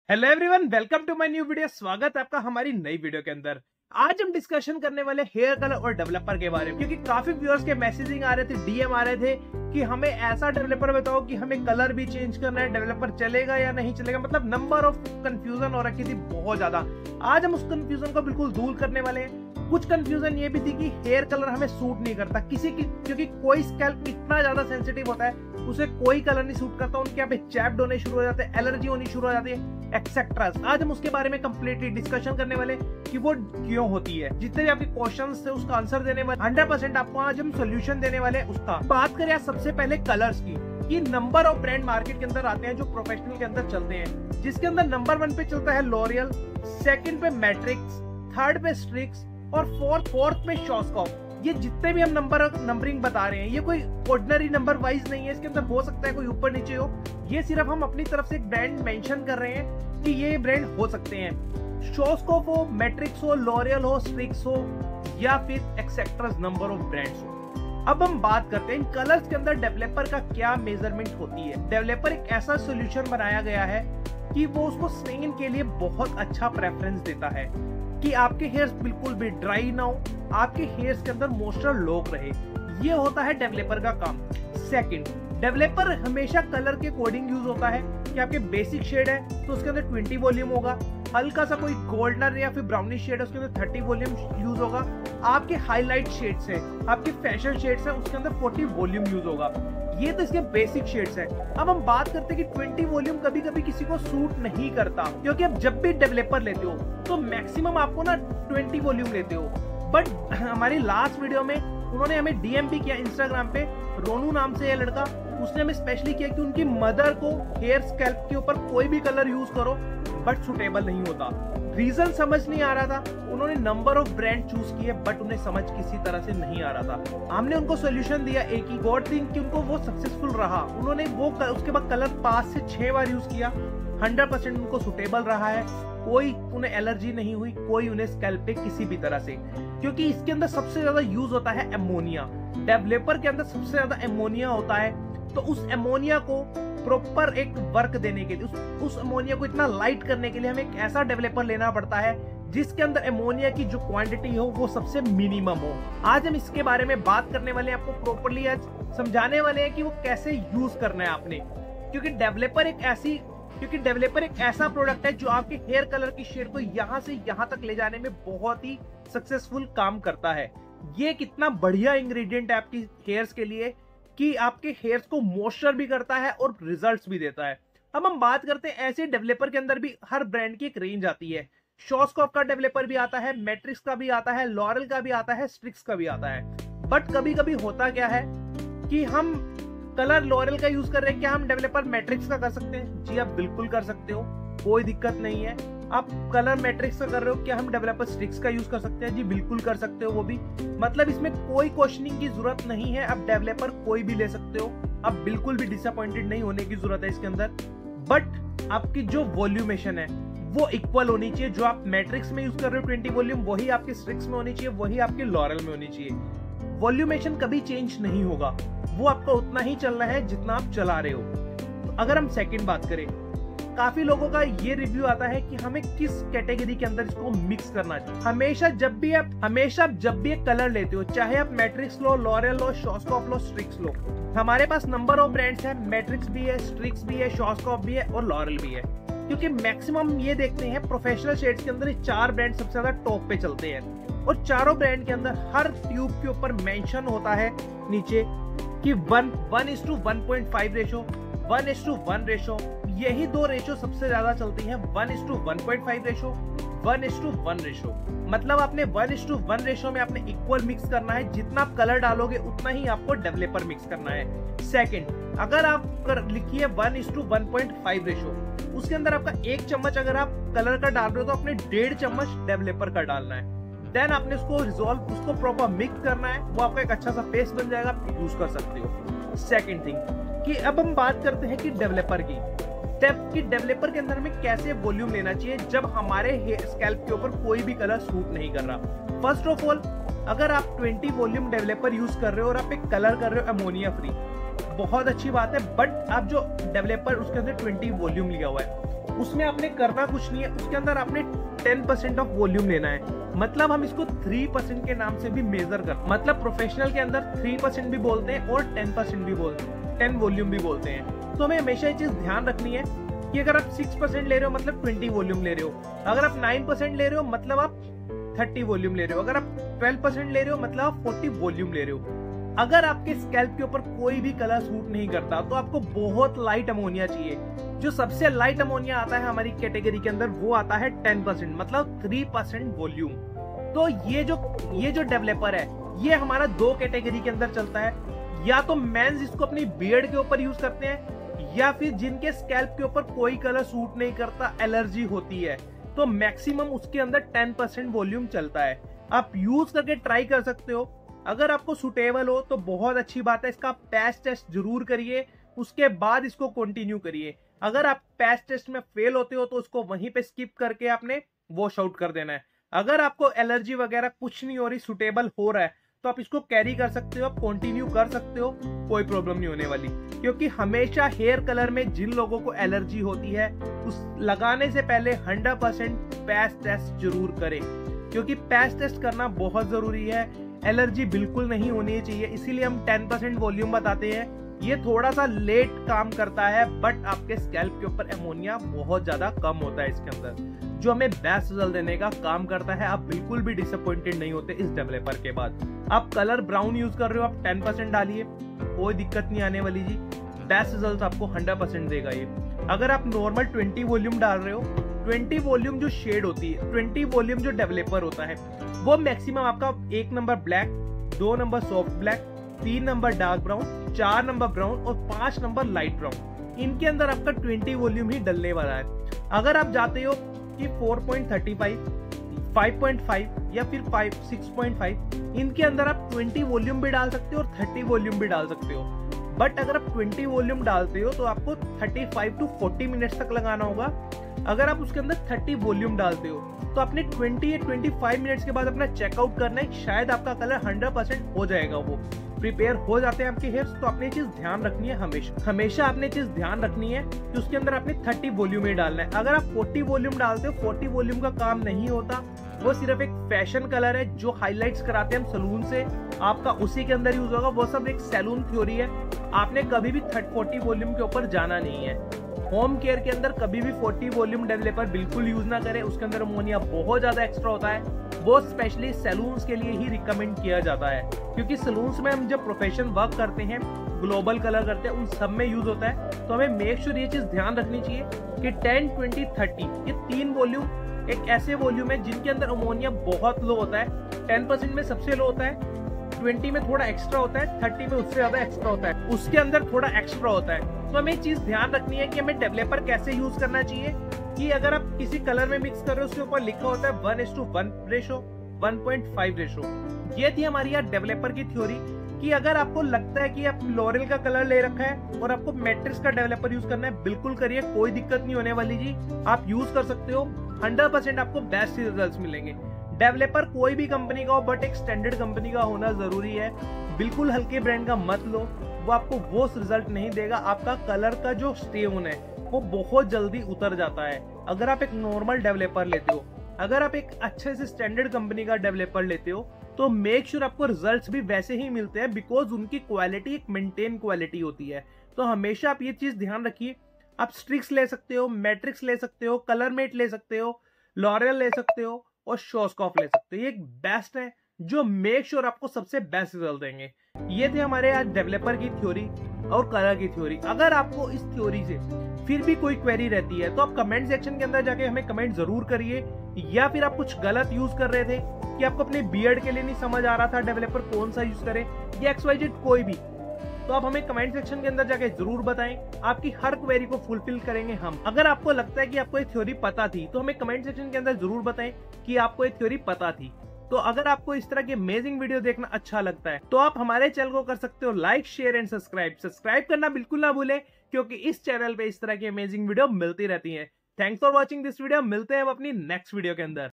Hello everyone, welcome to my new video. स्वागत है आपका हमारी नई वीडियो के अंदर। आज हम डिस्कशन करने वाले हेयर कलर और डेवलपर के बारे में, क्योंकि काफी व्यूअर्स के मैसेजिंग आ रहे थे, डीएम आ रहे थे कि हमें ऐसा डेवलपर बताओ कि हमें कलर भी चेंज करना है, डेवलपर चलेगा या नहीं चलेगा। मतलब नंबर ऑफ कंफ्यूजन हो रखी थी बहुत ज्यादा। आज हम उस कंफ्यूजन को बिल्कुल दूर करने वाले हैं। कुछ कंफ्यूजन ये भी थी कि हेयर कलर हमें सूट नहीं करता किसी की, क्योंकि कोई स्कैल्प इतना ज्यादा सेंसिटिव होता है उसे कोई कलर नहीं सूट करता, उनके यहाँ पे चैप्ड होने शुरू हो जाते हैं, एलर्जी होनी शुरू हो जाती है, एक्सेट्रा। आज हम उसके बारे में कंप्लीटली डिस्कशन करने वाले कि वो क्यों होती है। जितने भी आपके क्वेश्चंस थे उसका आंसर देने वाले 100% आपको आज हम सोल्यूशन देने वाले हैं उसका। बात करें सबसे पहले कलर्स की, कि नंबर ऑफ ब्रांड मार्केट के अंदर आते हैं जो प्रोफेशनल के अंदर चलते हैं, जिसके अंदर नंबर 1 पे चलता है लॉरियल, सेकंड पे मैट्रिक्स, थर्ड पे स्ट्रिक्स और फोर्थ पे शॉस्कॉफ। ये जितने भी हम नंबरिंग बता रहे हैं ये कोई ऑर्डिनरी नंबर वाइज नहीं है, इसके अंदर हो सकता है कोई ऊपर नीचे हो। ये सिर्फ हम अपनी तरफ से एक ब्रांड मेंशन कर रहे हैं कि ये ब्रांड हो सकते हैं। शॉस्कॉफ हो, मैट्रिक्स हो, लॉरियल हो, स्ट्रिक्स हो या फिर एक्सेट्रास नंबर ऑफ ब्रांड्स हो। अब हम बात करते हैं इन कलर्स के अंदर डेवलपर का क्या मेजरमेंट होती है। डेवलपर एक ऐसा सोल्यूशन बनाया गया है कि वो उसको स्टेन के लिए बहुत अच्छा प्रेफरेंस देता है कि आपके हेयर्स बिल्कुल भी ड्राई ना हो, आपके हेयर्स के अंदर मॉइस्चर लॉक रहे। ये होता है डेवलपर का काम। सेकंड, डेवलपर हमेशा कलर के कोडिंग यूज होता है कि आपके बेसिक शेड है तो उसके अंदर 20 वॉल्यूम होगा, हल्का सा कोई गोल्डन या फिर ब्राउनिश शेड है उसके अंदर 30 वॉल्यूम यूज होगा, आपके हाईलाइट शेड्स है, आपके फैशन शेड्स है उसके अंदर 40 वॉल्यूम यूज होगा। ये तो इसके बेसिक शेड्स है। अब हम बात करते हैं कि 20 वॉल्यूम कभी कभी किसी को सूट नहीं करता, क्योंकि आप जब भी डेवलपर लेते हो तो मैक्सिमम आपको ना 20 वॉल्यूम लेते हो। बट हमारी लास्ट वीडियो में उन्होंने हमें डीएम भी किया इंस्टाग्राम पे, रोनू नाम से ये लड़का, उसने हमें स्पेशली किया कि उनकी मदर को हेयर स्कैल्प के ऊपर कोई भी कलर यूज करो बट सुटेबल नहीं होता। रीजन समझ नहीं आ रहा था, उन्होंने नंबर ऑफ ब्रांड चूज किए बट उन्हें समझ किसी तरह से नहीं आ रहा था। हमने उनको सोल्यूशन दिया एक ही, गॉड थिंग कि उनको वो सक्सेसफुल रहा। उन्होंने वो उसके बाद कलर 5 से 6 बार यूज किया, 100% उनको सुटेबल रहा है, कोई उन्हें एलर्जी नहीं हुई, कोई उन्हें स्कैल्प पे किसी भी तरह से। क्योंकि इसके अंदर सबसे ज्यादा यूज होता है एमोनिया, डेवलपर के अंदर सबसे ज्यादा एमोनिया होता है। तो उस एमोनिया को प्रॉपर एक वर्क देने के लिए, उस एमोनिया को इतना लाइट करने के लिए हमें एक ऐसा डेवलपर लेना पड़ता है जिसके अंदर एमोनिया की जो क्वांटिटी हो वो सबसे मिनिमम हो। आज हम इसके बारे में बात करने वाले हैं, आपको प्रॉपर्ली आज समझाने वाले हैं कि वो कैसे यूज करना है आपने। क्योंकि डेवलपर एक ऐसा प्रोडक्ट है जो आपके हेयर कलर की शेड को यहाँ से यहाँ तक ले जाने में बहुत ही सक्सेसफुल काम करता है। ये कितना बढ़िया इंग्रेडिएंट है आपकी हेयर्स के लिए कि आपके हेयर्स को मॉइस्चर भी करता है और रिजल्ट्स भी देता है। अब हम बात करते हैं ऐसे डेवलपर के अंदर भी हर ब्रांड की एक रेंज आती है। शॉस्कॉफ का डेवलपर भी आता है, मैट्रिक्स का भी आता है, लॉरेल का भी आता है, स्ट्रिक्स का भी आता है। बट कभी कभी होता क्या है कि हम कलर लॉरेल का यूज कर रहे हैं, क्या हम डेवलपर मैट्रिक्स का कर सकते हैं? जी आप बिल्कुल कर सकते हो, कोई दिक्कत नहीं है। आप कलर मैट्रिक्स का कर रहे हो, क्या हम डेवलपर स्ट्रिक्स का यूज कर सकते हैं? जी बिल्कुल कर सकते हो वो भी। मतलब इसमें कोई क्वेश्चनिंग की जरूरत नहीं है, आप डेवलपर कोई भी ले सकते हो, आप बिल्कुल भी डिसअपॉइंटेड नहीं होने की जरूरत है इसके अंदर। बट आपकी जो वॉल्यूमेशन है वो इक्वल होनी चाहिए। जो आप मैट्रिक्स में यूज कर रहे हो 20 वॉल्यूम, वही आपके स्ट्रिक्स में होनी चाहिए, वही आपके लॉरेल में होनी चाहिए। वॉल्यूमेशन कभी चेंज नहीं होगा, वो आपका उतना ही चलना है जितना आप चला रहे हो। तो अगर हम सेकंड बात करें, काफी लोगों का ये रिव्यू आता है कि हमें किस कैटेगरी के अंदर इसको मिक्स करना चाहिए। हमेशा जब भी एक कलर लेते हो, चाहे आप मैट्रिक्स लो, लॉरेल लो, शॉस्कॉफ लो, स्ट्रिक्स लो, हमारे पास नंबर ऑफ ब्रांड्स है, मैट्रिक्स भी है, स्ट्रिक्स भी है, शॉस्कॉफ भी है और लॉरेल भी है। क्योंकि मैक्सिमम ये देखते हैं प्रोफेशनल शेड्स के अंदर ये 4 ब्रांड सबसे ज्यादा टॉप पे चलते हैं और चारों ब्रांड के अंदर हर ट्यूब के ऊपर मेंशन होता है नीचे कि 1:1.5 रेशो, 1:1 रेशो, यही 2 रेशो सबसे ज्यादा चलती हैं। 1:1.5 रेशो, 1:1 रेशो। मतलब आपने 1:1 रेशो में आपने इक्वल मिक्स करना है, जितना आप कलर डालोगे उतना ही आपको डेवलपर मिक्स करना है। सेकंड, अगर आप लिखिए 1:1.5 रेशो, उसके अंदर आपका 1 चम्मच अगर आप कलर का डाल रहे हो तो आपने 1.5 चम्मच डेवलपर का डालना है। देन आपने उसको प्रॉपर मिक्स करना है, वो आपका एक अच्छा सा पेस्ट बन जाएगा, आप यूज कर सकते हो। सेकंड थिंग कि अब हम बात करते हैं कि डेवलपर डेवलपर के अंदर हमें कैसे वॉल्यूम लेना चाहिए जब हमारे स्कैल्प के ऊपर कोई भी कलर सूट नहीं कर रहा। फर्स्ट ऑफ ऑल, अगर आप 20 वॉल्यूम डेवलपर यूज कर रहे हो और आप एक कलर कर रहे हो अमोनिया फ्री, बहुत अच्छी बात है। बट आप जो डेवलपर उसके अंदर 20 वॉल्यूम लिया हुआ है उसमें आपने करना कुछ नहीं है, उसके अंदर आपने 10% ऑफ वॉल्यूम लेना है। मतलब हम इसको 3% के नाम से भी मेजर कर, मतलब प्रोफेशनल के अंदर 3% भी बोलते हैं और 10% भी बोलते हैं, 10 वॉल्यूम भी बोलते हैं। तो हमें हमेशा ये चीज ध्यान रखनी है कि अगर आप 6% ले रहे हो मतलब 20 वॉल्यूम ले रहे हो, अगर आप 9% ले रहे हो मतलब आप 30 वॉल्यूम ले रहे हो, अगर आप 12% ले रहे हो मतलब आप 40 वॉल्यूम ले रहे हो। अगर आपके स्कैल्प के ऊपर कोई भी कलर सूट नहीं करता तो आपको बहुत लाइट अमोनिया चाहिए। जो सबसे लाइट अमोनिया आता है हमारी कैटेगरी के अंदर वो आता है 10%, मतलब 3% वॉल्यूम। तो ये जो डेवलपर है ये हमारा 2 कैटेगरी के अंदर चलता है, या तो मेंस इसको अपनी बियर्ड के ऊपर यूज करते हैं, या फिर जिनके स्कैल्प के ऊपर कोई कलर सूट नहीं करता, एलर्जी होती है, तो मैक्सिमम उसके अंदर 10% वॉल्यूम चलता है। आप यूज करके ट्राई कर सकते हो, अगर आपको सुटेबल हो तो बहुत अच्छी बात है। इसका पैच टेस्ट जरूर करिए, उसके बाद इसको कंटिन्यू करिए। अगर आप पैच टेस्ट में फेल होते हो तो उसको वहीं पे स्किप करके आपने वॉश आउट कर देना है। अगर आपको एलर्जी वगैरह कुछ नहीं हो रही, सुटेबल हो रहा है, तो आप इसको कैरी कर सकते हो, आप कंटिन्यू कर सकते हो, कोई प्रॉब्लम नहीं होने वाली। क्योंकि हमेशा हेयर कलर में जिन लोगों को एलर्जी होती है उस लगाने से पहले 100% पैच टेस्ट जरूर करें, क्योंकि पैच टेस्ट करना बहुत जरूरी है। एलर्जी बिल्कुल नहीं होनी चाहिए, इसीलिए हम 10% वॉल्यूम बताते हैं। ये थोड़ा सा लेट काम करता है, बट आपके स्कैल्प के ऊपर अमोनिया बहुत ज्यादा कम होता है इसके अंदर, जो हमें बेस्ट रिजल्ट देने का काम करता है। आप बिल्कुल भी डिसअपॉइंटेड नहीं होते इस डेवलपर के बाद। आप कलर ब्राउन यूज कर रहे हो, आप 10% डालिए, कोई दिक्कत नहीं आने वाली जी, बेस्ट रिजल्ट आपको 100% देगा ये। अगर आप नॉर्मल 20 वॉल्यूम डाल रहे हो, 20 वॉल्यूम जो शेड होती है, 20 वॉल्यूम जो डेवलपर होता है, वो मैक्सिमम आपका 1 number black, 2 number soft black, 3 number dark brown, 4 number brown और 5 नंबर लाइट ब्राउन, इनके अंदर आपका 20 वॉल्यूम ही डलने वाला है। अगर आप जाते हो कि 4.35, 5.5 या फिर 6.5, इनके अंदर आप 20 वॉल्यूम भी डाल सकते हो और 30 वॉल्यूम भी डाल सकते हो। बट अगर आप 20 वॉल्यूम डालते हो तो आपको 35 to 40 मिनट्स तक लगाना होगा। अगर आप उसके अंदर 30 वॉल्यूम डालते हो तो आपने 20 या 25 मिनट्स के बाद अपना चेकआउट करना है, शायद आपका कलर 100% हो जाएगा, वो प्रिपेयर हो जाते हैं आपके हेयर्स। तो आपने चीज ध्यान रखनी है, हमेशा आपने चीज ध्यान रखनी है कि उसके अंदर आपने 30 वॉल्यूम ही डालना है। अगर आप 40 वॉल्यूम डालते हो, 40 वॉल्यूम का काम नहीं होता, वो सिर्फ एक फैशन कलर है जो हाइलाइट्स कराते हैं हम सलून से, आपका उसी के अंदर यूज होगा। वो सब एक सैलून थ्योरी है, आपने कभी भी 40 वॉल्यूम के ऊपर जाना नहीं है। होम केयर के अंदर कभी भी 40 वॉल्यूम डेवलपर बिल्कुल यूज ना करें, उसके अंदर अमोनिया बहुत ज्यादा एक्स्ट्रा होता है। वो स्पेशली सैलून्स के लिए ही रिकमेंड किया जाता है, क्योंकि सैलून्स में हम जब प्रोफेशन वर्क करते हैं, ग्लोबल कलर करते हैं, उन सब में यूज होता है। तो हमें मेक श्योर ये चीज ध्यान रखनी चाहिए कि 10, 20, 30 ये 3 वॉल्यूम एक ऐसे वॉल्यूम है जिनके अंदर अमोनिया बहुत लो होता है। 10% में सबसे लो होता है, 20 में थोड़ा एक्स्ट्रा होता है, 30 में उससे ज्यादा एक्स्ट्रा होता है, उसके अंदर थोड़ा एक्स्ट्रा होता है। तो हमें चीज ध्यान रखनी है कि हमें डेवलपर कैसे यूज करना चाहिए, कि अगर आप किसी कलर में मिक्स कर रहे हो उसके ऊपर लिखा होता है 1:1 रेशो, 1.5 रेशो। ये थी हमारी यार डेवलपर की थ्योरी, कि अगर आपको लगता है कि आप लॉरेल का कलर ले रखा है और आपको मैट्रिक्स का डेवलपर यूज करना है, बिल्कुल करिए, कोई दिक्कत नहीं होने वाली जी, आप यूज कर सकते हो। 100% आपको बेस्ट रिजल्ट्स मिलेंगे। डेवलपर कोई भी कंपनी का हो, बट एक स्टैंडर्ड कंपनी का होना जरूरी है। बिल्कुल हल्के ब्रांड का मत लो, वो आपको वो रिजल्ट नहीं देगा। आपका कलर का जो स्टेन है वो बहुत जल्दी उतर जाता है अगर आप एक नॉर्मल डेवलपर लेते हो। अगर आप एक अच्छे से स्टैंडर्ड कंपनी का डेवलपर लेते हो तो मेक श्योर आपको रिजल्ट्स भी वैसे ही मिलते हैं, बिकॉज उनकी क्वालिटी एक मेंटेन क्वालिटी होती है। तो हमेशा आप ये चीज ध्यान रखिए। आप स्ट्रिक्स ले सकते हो, मैट्रिक्स ले सकते हो, कलरमेट ले सकते हो, लॉरेल ले सकते हो और शॉस्कॉफ ले सकते हो। ये एक बेस्ट है जो मेक श्योर आपको सबसे बेस्ट रिजल्ट देंगे। ये थे हमारे आज डेवलपर की थ्योरी और कलर की थ्योरी। अगर आपको इस थ्योरी से फिर भी कोई क्वेरी रहती है तो आप कमेंट सेक्शन के अंदर जाके हमें कमेंट जरूर करिए, या फिर आप कुछ गलत यूज कर रहे थे कि आपको अपने बियर्ड के लिए नहीं समझ आ रहा था डेवलपर कौन सा यूज करें, या XYZ कोई भी, तो आप हमें कमेंट सेक्शन के अंदर जाके जरूर बताएं। आपकी हर क्वेरी को फुलफिल करेंगे हम। अगर आपको लगता है कि आपको ये थ्योरी पता थी तो हमें कमेंट सेक्शन के अंदर जरूर बताएं कि आपको ये थ्योरी पता थी। तो अगर आपको इस तरह के अमेजिंग वीडियो देखना अच्छा लगता है तो आप हमारे चैनल को कर सकते हो लाइक, शेयर एंड सब्सक्राइब करना बिल्कुल ना भूलें, क्योंकि इस चैनल पे इस तरह की अमेजिंग वीडियो मिलती रहती है। Thanks for watching this video. मिलते हैं हम अपनी नेक्स्ट वीडियो के अंदर।